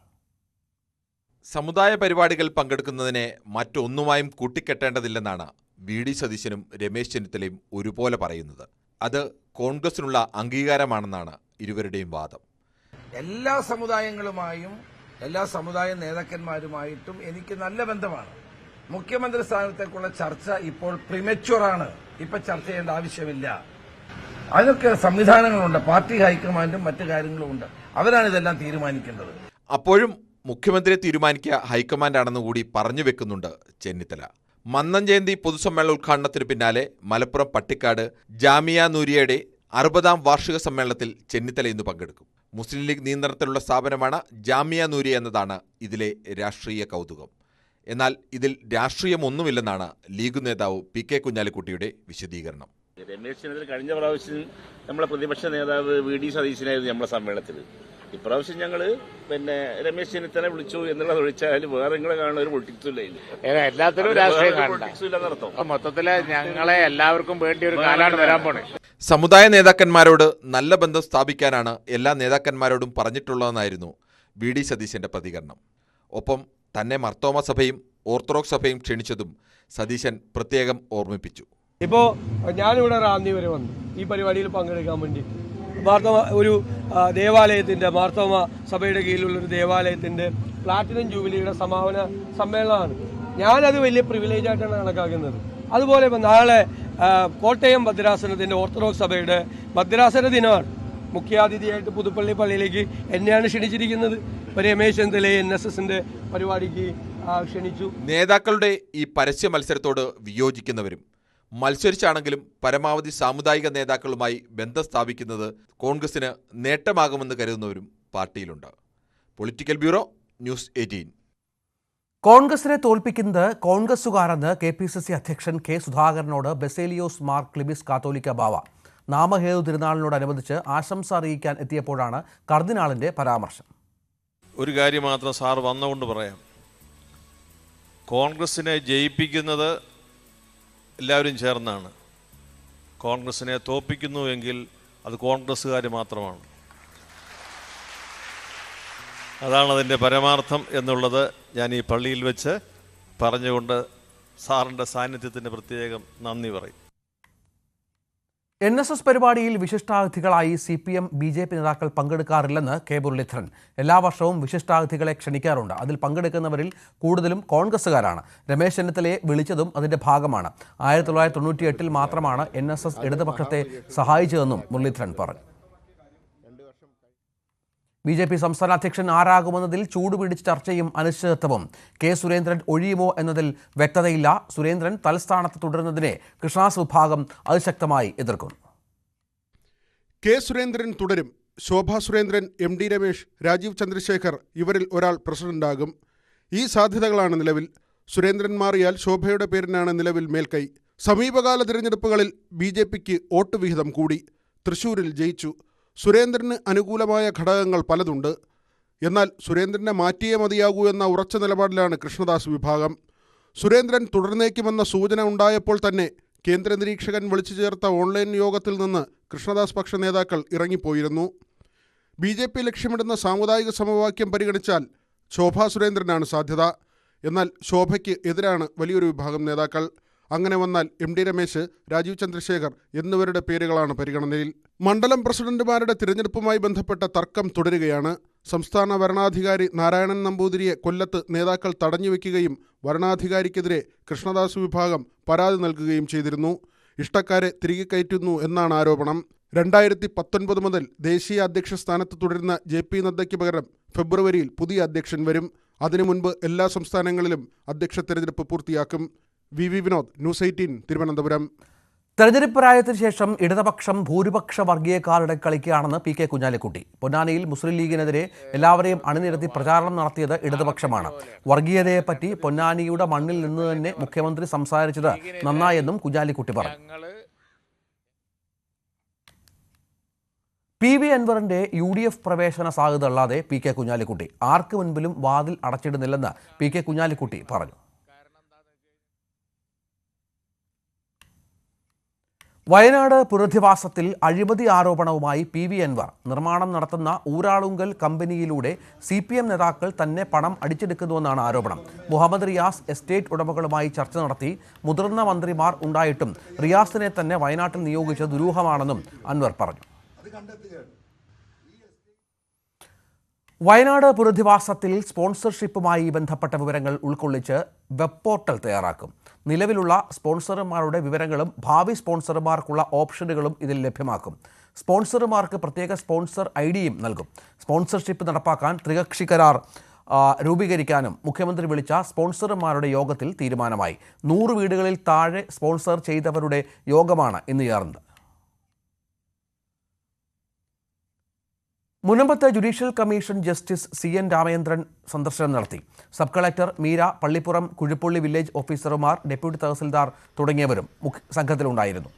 സമുദായ പരിപാടികൾ പങ്കെടുക്കുന്നതിനെ മറ്റൊന്നുമായും കൂട്ടിക്കെട്ടേണ്ടതില്ലെന്നാണ് VD സതീശനും രമേശ് ചെന്നിത്തലയും ഒരുപോലെ പറയുന്നത്. അത് കോൺഗ്രസിനുള്ള അംഗീകാരമാണെന്നാണ് ഇരുവരുടെയും വാദം. എല്ലാ സമുദായങ്ങളുമായും എല്ലാ സമുദായ നേതാക്കന്മാരുമായിട്ടും എനിക്ക് നല്ല ബന്ധമാണ്. മുഖ്യമന്ത്രി സ്ഥാനത്തേക്കുള്ള ചർച്ച ഇപ്പോൾ പ്രിമച്വറാണ്. ഇപ്പൊ ചർച്ച ചെയ്യേണ്ട ആവശ്യമില്ല. അതിനൊക്കെ സംവിധാനങ്ങളുണ്ട്. പാർട്ടി ഹൈക്കമാൻഡും മറ്റു കാര്യങ്ങളും ഉണ്ട്. അവരാണ് ഇതെല്ലാം തീരുമാനിക്കേണ്ടത്. അപ്പോഴും മുഖ്യമന്ത്രിയെ തീരുമാനിക്കുക ഹൈക്കമാൻഡാണെന്ന് കൂടി പറഞ്ഞു വെക്കുന്നുണ്ട് ചെന്നിത്തല. മന്നം ജയന്തി പൊതുസമ്മേളന ഉദ്ഘാടനത്തിന് പിന്നാലെ മലപ്പുറം പട്ടിക്കാട് ജാമിയ നൂരിയയുടെ 60ാം വാർഷിക സമ്മേളനത്തിൽ ചെന്നിത്തല ഇന്ന് പങ്കെടുക്കും. മുസ്ലിം ലീഗ് നിയന്ത്രണത്തിലുള്ള സ്ഥാപനമാണ് ജാമിയ നൂരിയ എന്നതാണ് ഇതിലെ രാഷ്ട്രീയ കൗതുകം. എന്നാൽ ഇതിൽ രാഷ്ട്രീയമൊന്നുമില്ലെന്നാണ് ലീഗ് നേതാവ് PK കുഞ്ഞാലിക്കുട്ടിയുടെ വിശദീകരണം. രമേശ് ചെന്നിത്തല കഴിഞ്ഞ പ്രാവശ്യം നമ്മളെ പ്രതിപക്ഷ നേതാവ് VD സതീശനായിരുന്നു നമ്മളെ സമ്മേളനത്തിൽ. ഇപ്രാവശ്യം ഞങ്ങൾ രമേശ് ചെന്നിത്തല വിളിച്ചു എന്നുള്ളത് ഒഴിച്ചാൽ വേറെ നിങ്ങളെ കാണുന്ന ഒരു പൊളിറ്റിക്സും ഇല്ല. എല്ലാത്തിലും രാഷ്ട്രീയം മൊത്തത്തില് ഞങ്ങളെ എല്ലാവർക്കും വേണ്ടി ഒരു കാലാണ് വരാൻ പോണേ. സമുദായ നേതാക്കന്മാരോട് നല്ല ബന്ധം സ്ഥാപിക്കാനാണ് എല്ലാ നേതാക്കന്മാരോടും പറഞ്ഞിട്ടുള്ളതെന്നായിരുന്നു VD സതീശന്റെ പ്രതികരണം. ഒപ്പം തന്നെ മർത്തോമ സഭയും ഓർത്തഡോക്സ് സഭയും ക്ഷണിച്ചതും സതീശൻ പ്രത്യേകം ഓർമ്മിപ്പിച്ചു. ഇപ്പോൾ ഞാനിവിടെ റാന്നി വരെ വന്നു ഈ പരിപാടിയിൽ പങ്കെടുക്കാൻ വേണ്ടി. മാർത്തോമ ഒരു ദേവാലയത്തിന്റെ, മാർത്തോമ സഭയുടെ കീഴിലുള്ള ഒരു ദേവാലയത്തിന്റെ പ്ലാറ്റിനം ജൂബിലിയുടെ സമാപന സമ്മേളനമാണ്. ഞാനത് വലിയ പ്രിവിലേജ് ആയിട്ടാണ് കണക്കാക്കുന്നത്. അതുപോലെ നാളെ കോട്ടയം ഭദ്രാസനത്തിന്റെ ഓർത്തഡോക്സ് സഭയുടെ ഭദ്രാസന ദിനമാണ്. മുഖ്യാതിഥിയായിട്ട് പുതുപ്പള്ളി പള്ളിയിലേക്ക് എന്നെയാണ് ക്ഷണിച്ചിരിക്കുന്നത്. രമേശ് ചെന്നിത്തലയെ NSSന്റെ പരിപാടിക്ക് ക്ഷണിച്ചു. നേതാക്കളുടെ ഈ പരസ്യ മത്സരത്തോട് വിയോജിക്കുന്നവരും മത്സരിച്ചാണെങ്കിലും പരമാവധി സാമുദായിക നേതാക്കളുമായി ബന്ധം സ്ഥാപിക്കുന്നത് കോൺഗ്രസിന് നേട്ടമാകുമെന്ന് കരുതുന്നവരും പാർട്ടിയിലുണ്ട്. Political bureau, News 18. കോൺഗ്രസിനെ തോൽപ്പിക്കുന്നത് കോൺഗ്രസുകാരെന്ന് KPCC അധ്യക്ഷൻ K. സുധാകരനോട് ബസേലിയോസ് മാർ ക്ലിമിസ് കാത്തോലിക്ക ബാവ നാമഹേതു തിരുനാളിനോടനുബന്ധിച്ച് ആശംസ അറിയിക്കാൻ എത്തിയപ്പോഴാണ് കർദിനാളിന്റെ പരാമർശം. ഒരു കാര്യം മാത്രം സാർ വന്നുകൊണ്ട് പറയാം. കോൺഗ്രസിനെ ജയിപ്പിക്കുന്നത് എല്ലാവരും ചേർന്നാണ്. കോൺഗ്രസിനെ തോൽപ്പിക്കുന്നു എങ്കിൽ അത് കോൺഗ്രസ്സുകാർ മാത്രമാണ്. അതാണ് അതിൻ്റെ പരമാർത്ഥം എന്നുള്ളത് ഞാൻ ഈ പള്ളിയിൽ വെച്ച് പറഞ്ഞുകൊണ്ട് സാറിൻ്റെ സാന്നിധ്യത്തിന് പ്രത്യേകം നന്ദി പറയും. NSS പരിപാടിയിൽ വിശിഷ്ടാതിഥികളായി CPM BJP നേതാക്കൾ പങ്കെടുക്കാറില്ലെന്ന് കെ മുരളീധരൻ. എല്ലാ വർഷവും വിശിഷ്ടാതിഥികളെ ക്ഷണിക്കാറുണ്ട്. അതിൽ പങ്കെടുക്കുന്നവരിൽ കൂടുതലും കോൺഗ്രസുകാരാണ്. രമേശ് ചെന്നിത്തലയെ വിളിച്ചതും അതിന്റെ ഭാഗമാണ്. 1998 മാത്രമാണ് NSS ഇടതുപക്ഷത്തെ സഹായിച്ചതെന്നും മുരളീധരൻ പറഞ്ഞു. BJP സംസ്ഥാന അധ്യക്ഷൻ ആരാകുമെന്നതിൽ ചൂടുപിടിച്ച ചർച്ചയും അനിശ്ചിതത്വവും. കെ സുരേന്ദ്രൻ ഒഴിയുമോ എന്നതിൽ വ്യക്തതയില്ല. സുരേന്ദ്രൻ തലസ്ഥാനത്ത് തുടരുന്നതിനെ കൃഷ്ണദാസ് വിഭാഗം അതിശക്തമായി എതിർക്കുന്നു. കെ സുരേന്ദ്രൻ തുടരും. ശോഭാ സുരേന്ദ്രൻ, MD രമേശ്, രാജീവ് ചന്ദ്രശേഖർ ഇവരിൽ ഒരാൾ പ്രസിഡന്റാകും. ഈ സാധ്യതകളാണ് നിലവിൽ. സുരേന്ദ്രൻ മാറിയാൽ ശോഭയുടെ പേരിനാണ് നിലവിൽ മേൽക്കൈ. സമീപകാല തിരഞ്ഞെടുപ്പുകളിൽ BJPക്ക് വോട്ട് വിഹിതം കൂടി. തൃശൂരിൽ ജയിച്ചു. സുരേന്ദ്രന് അനുകൂലമായ ഘടകങ്ങൾ പലതുണ്ട്. എന്നാൽ സുരേന്ദ്രനെ മാറ്റിയേ മതിയാകൂ എന്ന ഉറച്ച നിലപാടിലാണ് കൃഷ്ണദാസ് വിഭാഗം. സുരേന്ദ്രൻ തുടർന്നേക്കുമെന്ന സൂചന ഉണ്ടായപ്പോൾ തന്നെ കേന്ദ്ര നിരീക്ഷകൻ വിളിച്ചു ചേർത്ത ഓൺലൈൻ യോഗത്തിൽ നിന്ന് കൃഷ്ണദാസ് പക്ഷ നേതാക്കൾ ഇറങ്ങിപ്പോയിരുന്നു. BJP ലക്ഷ്യമിടുന്ന സാമുദായിക സമവാക്യം പരിഗണിച്ചാൽ ശോഭാ സുരേന്ദ്രനാണ് സാധ്യത. എന്നാൽ ശോഭയ്ക്ക് എതിരാണ് വലിയൊരു വിഭാഗം നേതാക്കൾ. അങ്ങനെ വന്നാൽ MD രമേശ്, രാജീവ് ചന്ദ്രശേഖർ എന്നിവരുടെ പേരുകളാണ് പരിഗണനയിൽ. മണ്ഡലം പ്രസിഡന്റുമാരുടെ തിരഞ്ഞെടുപ്പുമായി ബന്ധപ്പെട്ട തർക്കം തുടരുകയാണ്. സംസ്ഥാന വരണാധികാരി നാരായണൻ നമ്പൂതിരിയെ കൊല്ലത്ത് നേതാക്കൾ തടഞ്ഞുവെക്കുകയും വരണാധികാരിക്കെതിരെ കൃഷ്ണദാസ് വിഭാഗം പരാതി നൽകുകയും ചെയ്തിരുന്നു. ഇഷ്ടക്കാരെ തിരികെ കയറ്റുന്നു എന്നാണ് ആരോപണം. 2019 മുതൽ ദേശീയ അധ്യക്ഷ സ്ഥാനത്ത് തുടരുന്ന JP നദ്ദയ്ക്ക് പകരം ഫെബ്രുവരിയിൽ പുതിയ അധ്യക്ഷൻ വരും. അതിനു മുൻപ് എല്ലാ സംസ്ഥാനങ്ങളിലും അധ്യക്ഷ തെരഞ്ഞെടുപ്പ് പൂർത്തിയാക്കും. VV Vinod, news 18, Thiruvananthapuram. തെരഞ്ഞെടുപ്പ് പ്രായത്തിന് ശേഷം ഇടതുപക്ഷം ഭൂരിപക്ഷ വർഗീയക്കാരുടെ കളിക്കുകയാണെന്ന് PK കുഞ്ഞാലിക്കുട്ടി. പൊന്നാനിയിൽ മുസ്ലിം ലീഗിനെതിരെ എല്ലാവരെയും അണിനിരത്തി പ്രചാരണം നടത്തിയത് ഇടതുപക്ഷമാണ്. വർഗീയതയെപ്പറ്റി പൊന്നാനിയുടെ മണ്ണിൽ നിന്ന് തന്നെ മുഖ്യമന്ത്രി സംസാരിച്ചത് നന്നായെന്നും കുഞ്ഞാലിക്കുട്ടി പറഞ്ഞു. PV അൻവറിന്റെ UDF പ്രവേശന സാധ്യത അല്ലാതെ PK കുഞ്ഞാലിക്കുട്ടി ആർക്ക് മുൻപിലും വാതിൽ അടച്ചിടുന്നില്ലെന്ന് PK കുഞ്ഞാലിക്കുട്ടി പറഞ്ഞു. വയനാട് പുനരധിവാസത്തിൽ അഴിമതി ആരോപണവുമായി PV അൻവർ. നിർമ്മാണം നടത്തുന്ന ഊരാളുങ്കൽ കമ്പനിയിലൂടെ CPM നേതാക്കൾ തന്നെ പണം അടിച്ചെടുക്കുന്നുവെന്നാണ് ആരോപണം. മുഹമ്മദ് റിയാസ് എസ്റ്റേറ്റ് ഉടമകളുമായി ചർച്ച നടത്തി. മുതിർന്ന മന്ത്രിമാർ ഉണ്ടായിട്ടും റിയാസിനെ തന്നെ വയനാട്ടിൽ നിയോഗിച്ചത് ദുരൂഹമാണെന്നും അൻവർ പറഞ്ഞു. വയനാട് പുനരധിവാസത്തിൽ സ്പോൺസർഷിപ്പുമായി ബന്ധപ്പെട്ട വിവരങ്ങൾ ഉൾക്കൊള്ളിച്ച് വെബ് പോർട്ടൽ തയ്യാറാക്കും. നിലവിലുള്ള സ്പോൺസർമാരുടെ വിവരങ്ങളും ഭാവി സ്പോൺസർമാർക്കുള്ള ഓപ്ഷനുകളും ഇതിൽ ലഭ്യമാക്കും. സ്പോൺസർമാർക്ക് പ്രത്യേക സ്പോൺസർ IDയും നൽകും. സ്പോൺസർഷിപ്പ് നടപ്പാക്കാൻ ത്രികക്ഷി കരാർ രൂപീകരിക്കാനും മുഖ്യമന്ത്രി വിളിച്ച സ്പോൺസർമാരുടെ യോഗത്തിൽ തീരുമാനമായി. 100 വീടുകളിൽ താഴെ സ്പോൺസർ ചെയ്തവരുടെ യോഗമാണ് ഇന്ന് ചേർന്നത്. മുനമ്പത്ത് judicial commission justice CN Ramendran സന്ദർശനം നടത്തി. Sub collector Meera, Pallippuram, Kuzhippilly village ഓഫീസർമാർ, ഡെപ്യൂട്ടി തഹസിൽദാർ തുടങ്ങിയവരും സംഘത്തിലുണ്ടായിരുന്നു.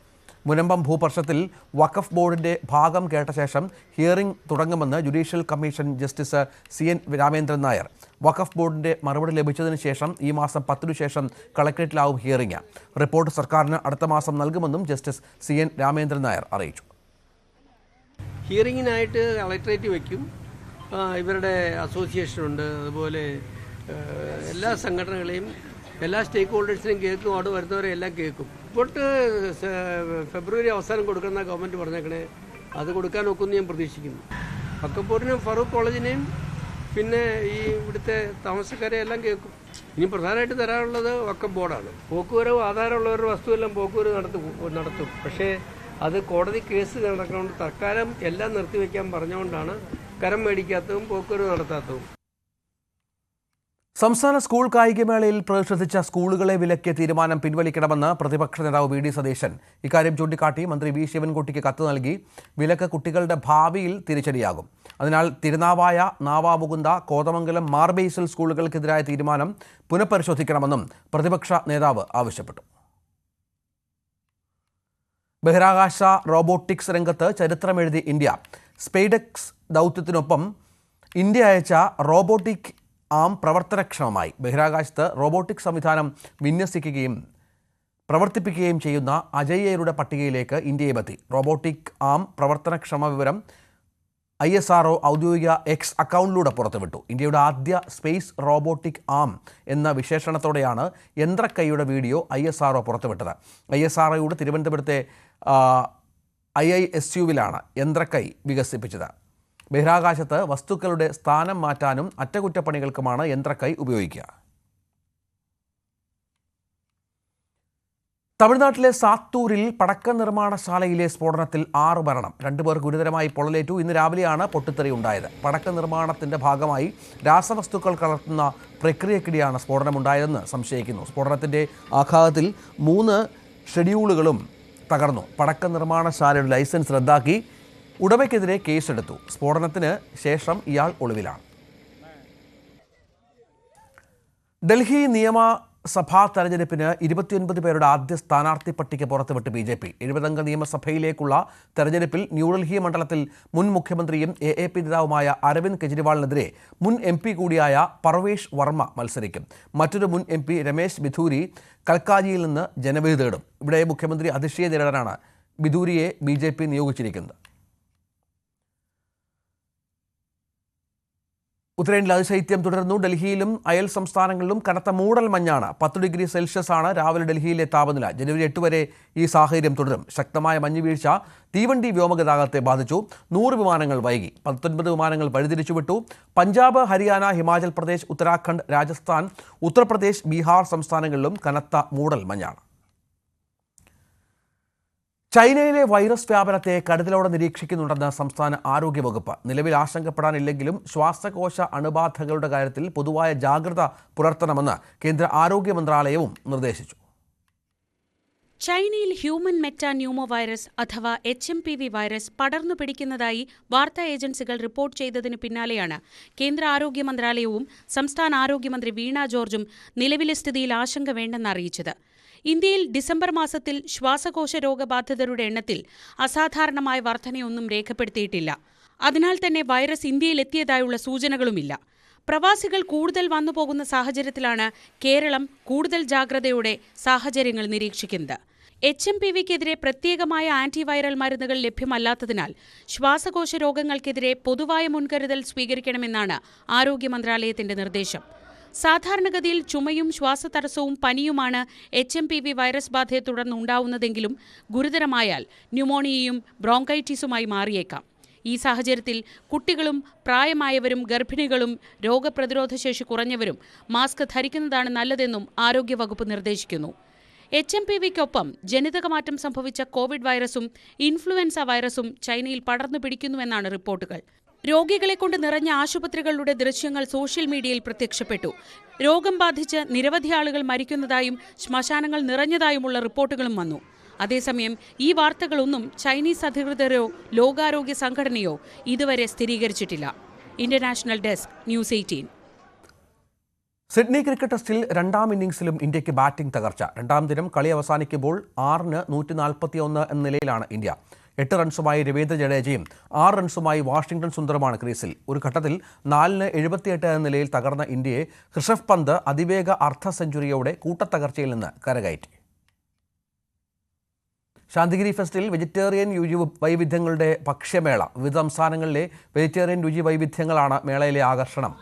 മുനമ്പം ഭൂപ്രശ്നത്തിൽ വഖഫ് ബോർഡിന്റെ ഭാഗം കേട്ട ശേഷം ഹിയറിംഗ് തുടങ്ങുമെന്ന് judicial commission justice CN Ramendran Nair. Waqf ബോർഡിന്റെ മറുപടി ലഭിച്ചതിന് ശേഷം ഈ മാസം 10 ശേഷം കളക്ടറേറ്റിലാവും ഹിയറിംഗ്. റിപ്പോർട്ട് സർക്കാരിന് അടുത്ത മാസം നൽകുമെന്നും ജസ്റ്റിസ് CN രാമേന്ദ്രൻ നായർ അറിയിച്ചു. ഹിയറിങ്ങിനായിട്ട് കളക്ടറേറ്റ് വയ്ക്കും. ഇവരുടെ അസോസിയേഷനുണ്ട്, അതുപോലെ എല്ലാ സംഘടനകളെയും എല്ലാ സ്റ്റേക്ക് ഹോൾഡേഴ്സിനെയും കേൾക്കും. അവിടെ വരുന്നവരെ എല്ലാം കേൾക്കും. റിപ്പോർട്ട് ഫെബ്രുവരി അവസാനം കൊടുക്കുന്ന ഗവൺമെൻറ് പറഞ്ഞേക്കണേ. അത് കൊടുക്കാൻ ഒക്കുമെന്ന് ഞാൻ പ്രതീക്ഷിക്കുന്നു. വഖഫ് ഫറൂഖ് കോളേജിനെയും പിന്നെ ഈ ഇവിടുത്തെ താമസക്കാരെ എല്ലാം കേൾക്കും. ഇനി പ്രധാനമായിട്ട് തരാനുള്ളത് വഖഫ് ബോർഡാണ്. പോക്കുവരവ് ആധാരമുള്ളവരുടെ വസ്തുവെല്ലാം പോക്കുവരവ് നടത്തും. പക്ഷേ അത് കോടതി കേസ് നടക്കുന്നതുകൊണ്ട് തൽക്കാലം എല്ലാം നിർത്തിവെക്കാൻ പറഞ്ഞുകൊണ്ടാണ് കരം മേടിക്കാത്തതും പോക്കുവരവ് നടത്താത്തതും. സംസ്ഥാന സ്കൂൾ കായികമേളയിൽ പ്രതിഷേധിച്ച സ്കൂളുകളെ വിലക്കിയ തീരുമാനം പിൻവലിക്കണമെന്ന് പ്രതിപക്ഷ നേതാവ് VD സതീശൻ. ഇക്കാര്യം ചൂണ്ടിക്കാട്ടി മന്ത്രി V ശിവൻകുട്ടിക്ക് കത്ത് നൽകി. വിലക്ക് കുട്ടികളുടെ ഭാവിയിൽ തിരിച്ചടിയാകും. അതിനാൽ തിരുനാവായ, നാവാമുകുന്ദ, കോതമംഗലം, മാർബേസിൽ സ്കൂളുകൾക്കെതിരായ തീരുമാനം പുനഃപരിശോധിക്കണമെന്നും പ്രതിപക്ഷ നേതാവ് ആവശ്യപ്പെട്ടു. ബഹിരാകാശ റോബോട്ടിക്സ് രംഗത്ത് ചരിത്രമെഴുതി ഇന്ത്യ. സ്പെയ്ഡെക്സ് ദൗത്യത്തിനൊപ്പം ഇന്ത്യ അയച്ച റോബോട്ടിക് ആം പ്രവർത്തനക്ഷമമായി. ബഹിരാകാശത്ത് റോബോട്ടിക് സംവിധാനം വിന്യസിക്കുകയും പ്രവർത്തിപ്പിക്കുകയും ചെയ്യുന്ന അജയ്യരുടെ പട്ടികയിലേക്ക് ഇന്ത്യയും എത്തി. റോബോട്ടിക് ആം പ്രവർത്തനക്ഷമ വിവരം ISRO ഔദ്യോഗിക X അക്കൗണ്ടിലൂടെ പുറത്തുവിട്ടു. ഇന്ത്യയുടെ ആദ്യ സ്പേസ് റോബോട്ടിക് ആം എന്ന വിശേഷണത്തോടെയാണ് യന്ത്രക്കൈയുടെ വീഡിയോ ISRO പുറത്തുവിട്ടത്. ISROയുടെ തിരുവനന്തപുരത്തെ IISUവിലാണ് യന്ത്രക്കൈ വികസിപ്പിച്ചത്. ബഹിരാകാശത്ത് വസ്തുക്കളുടെ സ്ഥാനം മാറ്റാനും അറ്റകുറ്റപ്പണികൾക്കുമാണ് യന്ത്രക്കൈ ഉപയോഗിക്കുക. തമിഴ്നാട്ടിലെ സാത്തൂരിൽ പടക്ക നിർമ്മാണശാലയിലെ സ്ഫോടനത്തിൽ 6 മരണം, 2 പേർ ഗുരുതരമായി പൊള്ളലേറ്റു. ഇന്ന് രാവിലെയാണ് പൊട്ടിത്തെറി ഉണ്ടായത്. പടക്ക നിർമ്മാണത്തിന്റെ ഭാഗമായി രാസവസ്തുക്കൾ കലർത്തുന്ന പ്രക്രിയക്കിടെയാണ് സ്ഫോടനമുണ്ടായതെന്ന് സംശയിക്കുന്നു. സ്ഫോടനത്തിന്റെ ആഘാതത്തിൽ 3 ഷെഡ്യൂളുകളും തകർന്നു. പടക്ക നിർമ്മാണശാലയുടെ ലൈസൻസ് റദ്ദാക്കി ഉടമയ്ക്കെതിരെ കേസെടുത്തു. സ്ഫോടനത്തിന് ശേഷം ഇയാൾ ഒളിവിലാണ്. ഡൽഹി നിയമസഭാ തെരഞ്ഞെടുപ്പിന് 29 പേരുടെ ആദ്യ സ്ഥാനാർത്ഥി പട്ടിക പുറത്തുവിട്ട് BJP. 70-അംഗ നിയമസഭയിലേക്കുള്ള തെരഞ്ഞെടുപ്പിൽ ന്യൂഡൽഹി മണ്ഡലത്തിൽ മുൻ മുഖ്യമന്ത്രിയും AAP നേതാവുമായ അരവിന്ദ് കെജ്രിവാളിനെതിരെ മുൻ MP കൂടിയായ പർവേഷ് വർമ്മ മത്സരിക്കും. മറ്റൊരു മുൻ MP രമേശ് ബിധൂരി കൽക്കാജിയിൽ നിന്ന് ജനവിധി തേടും. ഇവിടെ മുഖ്യമന്ത്രി അതിഷിയെ നേരിടാനാണ് ബിധൂരിയെ BJP നിയോഗിച്ചിരിക്കുന്നത്. ഉത്തരേന്ത്യയിൽ അതിശൈത്യം തുടരുന്നു. ഡൽഹിയിലും അയൽ സംസ്ഥാനങ്ങളിലും കനത്ത മൂടൽ മഞ്ഞാണ്. 10 ഡിഗ്രി സെൽഷ്യസ് ആണ് രാവിലെ ഡൽഹിയിലെ താപനില. ജനുവരി 8 വരെ ഈ സാഹചര്യം തുടരും. ശക്തമായ മഞ്ഞുവീഴ്ച തീവണ്ടി വ്യോമഗതാഗതത്തെ ബാധിച്ചു. 100 വിമാനങ്ങൾ വൈകി. 19 വിമാനങ്ങൾ വഴിതിരിച്ചുവിട്ടു. പഞ്ചാബ്, ഹരിയാന, ഹിമാചൽ പ്രദേശ്, ഉത്തരാഖണ്ഡ്, രാജസ്ഥാൻ, ഉത്തർപ്രദേശ്, ബീഹാർ സംസ്ഥാനങ്ങളിലും കനത്ത മൂടൽ മഞ്ഞാണ്. ചൈനയിലെ വൈറസ് വ്യാപനത്തെ കരുതലോടെ നിരീക്ഷിക്കുന്നുണ്ടെന്ന് സംസ്ഥാന ആരോഗ്യവകുപ്പ്. നിലവിൽ ആശങ്കപ്പെടാനില്ലെങ്കിലും ശ്വാസകോശ അണുബാധകളുടെ കാര്യത്തിൽ പൊതുവായ ജാഗ്രത പുലർത്തണമെന്ന് കേന്ദ്ര ആരോഗ്യ മന്ത്രാലയവും നിർദ്ദേശിച്ചു. ചൈനയിൽ ഹ്യൂമൻ മെറ്റാന്യൂമോ വൈറസ് അഥവാ HMPV വൈറസ് പടർന്നു പിടിക്കുന്നതായി വാർത്താ ഏജൻസികൾ റിപ്പോർട്ട് ചെയ്തതിന് പിന്നാലെയാണ് കേന്ദ്ര ആരോഗ്യ മന്ത്രാലയവും സംസ്ഥാന ആരോഗ്യമന്ത്രി വീണ ജോർജും നിലവിലെ സ്ഥിതിയിൽ ആശങ്ക വേണ്ടെന്ന് അറിയിച്ചത്. ഇന്ത്യയിൽ ഡിസംബർ മാസത്തിൽ ശ്വാസകോശ രോഗബാധിതരുടെ എണ്ണത്തിൽ അസാധാരണമായ വർധനയൊന്നും രേഖപ്പെടുത്തിയിട്ടില്ല. അതിനാൽ തന്നെ വൈറസ് ഇന്ത്യയിലെത്തിയതായുള്ള സൂചനകളുമില്ല. പ്രവാസികൾ കൂടുതൽ വന്നുപോകുന്ന സാഹചര്യത്തിലാണ് കേരളം കൂടുതൽ ജാഗ്രതയോടെ സാഹചര്യങ്ങൾ നിരീക്ഷിക്കുന്നത്. HMPVക്കെതിരെ പ്രത്യേകമായ ആന്റിവൈറൽ മരുന്നുകൾ ലഭ്യമല്ലാത്തതിനാൽ ശ്വാസകോശ രോഗങ്ങൾക്കെതിരെ പൊതുവായ മുൻകരുതൽ സ്വീകരിക്കണമെന്നാണ് ആരോഗ്യ മന്ത്രാലയത്തിന്റെ നിർദ്ദേശം. സാധാരണഗതിയിൽ ചുമയും ശ്വാസതടസ്സവും പനിയുമാണ് HMPV വൈറസ് ബാധയെ തുടർന്ന് ഉണ്ടാവുന്നതെങ്കിലും ഗുരുതരമായാൽ ന്യൂമോണിയയും ബ്രോങ്കൈറ്റിസുമായി മാറിയേക്കാം. ഈ സാഹചര്യത്തിൽ കുട്ടികളും പ്രായമായവരും ഗർഭിണികളും രോഗപ്രതിരോധശേഷി കുറഞ്ഞവരും മാസ്ക് ധരിക്കുന്നതാണ് നല്ലതെന്നും ആരോഗ്യവകുപ്പ് നിർദ്ദേശിക്കുന്നു. HMPVക്കൊപ്പം ജനിതകമാറ്റം സംഭവിച്ച കോവിഡ് വൈറസും ഇൻഫ്ലുവൻസ വൈറസും ചൈനയിൽ പടർന്നു പിടിക്കുന്നുവെന്നാണ് റിപ്പോർട്ടുകൾ. രോഗികളെക്കൊണ്ട് നിറഞ്ഞ ആശുപത്രികളുടെ ദൃശ്യങ്ങൾ സോഷ്യൽ മീഡിയയിൽ പ്രത്യക്ഷപ്പെട്ടു. രോഗം ബാധിച്ച് നിരവധി ആളുകൾ മരിക്കുന്നതായും ശ്മശാനങ്ങൾ നിറഞ്ഞതായുമുള്ള റിപ്പോർട്ടുകളും വന്നു. അതേസമയം ഈ വാർത്തകളൊന്നും ചൈനീസ് അധികൃതരോ ലോകാരോഗ്യ സംഘടനയോ ഇതുവരെ സ്ഥിരീകരിച്ചിട്ടില്ല. International desk, news 18. Sydney cricket ടെസ്റ്റിൽ 2ാം ഇന്നിംഗ്സിലും ഇന്ത്യക്ക് ബാറ്റിംഗ് തകർച്ച. 2ാം ദിനം കളി അവസാനിക്കുമ്പോൾ 6-ന് 141 എന്ന നിലയിലാണ് ഇന്ത്യ. 8 റൺസുമായി രവീന്ദ്ര ജഡേജയും 6 റൺസുമായി വാഷിംഗ്ടൺ സുന്ദറുമാണ് ക്രീസിൽ. ഒരു ഘട്ടത്തിൽ 4-ന് 78 എന്ന നിലയിൽ തകർന്ന ഇന്ത്യയെ ഋഷഭ് പന്ത് അതിവേഗ അർദ്ധ സെഞ്ചുറിയോടെ കൂട്ടത്തകർച്ചയിൽ നിന്ന് കരകയറ്റി. ശാന്തിഗിരി ഫെസ്റ്റിൽ വെജിറ്റേറിയൻ രുചി വൈവിധ്യങ്ങളുടെ ഭക്ഷ്യമേള. വിവിധ സംസ്ഥാനങ്ങളിലെ വെജിറ്റേറിയൻ രുചി വൈവിധ്യങ്ങളാണ് മേളയിലെ ആകർഷണം.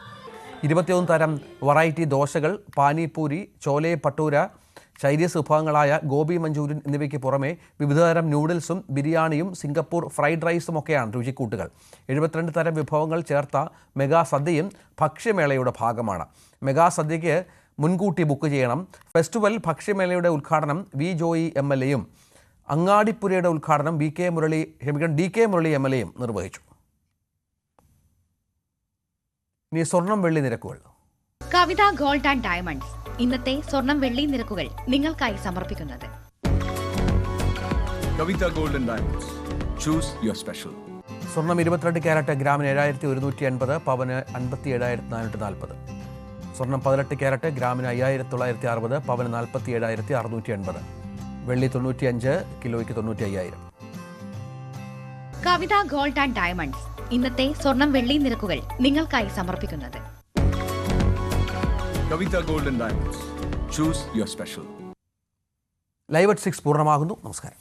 21 തരം വെറൈറ്റി ദോശകൾ, പാനിപൂരി, ചോലെ ഭട്ടൂര, ചൈനീസ് വിഭവങ്ങളായ ഗോബി മഞ്ചൂരിയൻ എന്നിവയ്ക്ക് പുറമെ വിവിധതരം നൂഡിൽസും ബിരിയാണിയും സിംഗപ്പൂർ ഫ്രൈഡ് റൈസുമൊക്കെയാണ് രുചിക്കൂട്ടുകൾ. 72 തരം വിഭവങ്ങൾ ചേർത്ത മെഗാ സദ്യയും ഭക്ഷ്യമേളയുടെ ഭാഗമാണ്. മെഗാ സദ്യയ്ക്ക് മുൻകൂട്ടി ബുക്ക് ചെയ്യണം. ഫെസ്റ്റിവൽ ഭക്ഷ്യമേളയുടെ ഉദ്ഘാടനം വി ജോയി MLAയും അങ്ങാടിപ്പുരയുടെ ഉദ്ഘാടനം ഡി കെ മുരളി MLAയും നിർവഹിച്ചു. ഇനി സ്വർണം വെള്ളി നിരക്കുകൾ. കവിത ഗോൾഡ് ആൻഡ് ഡയമണ്ട്സ് ഇന്നത്തെ സ്വർണം വെള്ളി നിരക്കുകൾ നിങ്ങൾക്കായി സമർപ്പിക്കുന്നത് Kavitha gold and diamonds. Choose your special. സ്വർണം 22 ക്യാരറ്റ് ഗ്രാമിന് 7180, പവന് 57,440. സ്വർണം 18 ക്യാരറ്റ് ഗ്രാമിന് 5960, പവന് 47,680. വെള്ളി 95, കിലോയ്ക്ക് 95,000. കവിത ഗോൾഡ് ആൻഡ് ഡയമണ്ട്സ് ഇന്നത്തെ സ്വർണം വെള്ളി നിരക്കുകൾ നിങ്ങൾക്കായി സമർപ്പിക്കുന്നത് Kavitha gold and diamonds. Choose your special. Live at 6 പൂർണ്ണമാകുന്നു. നമസ്കാരം.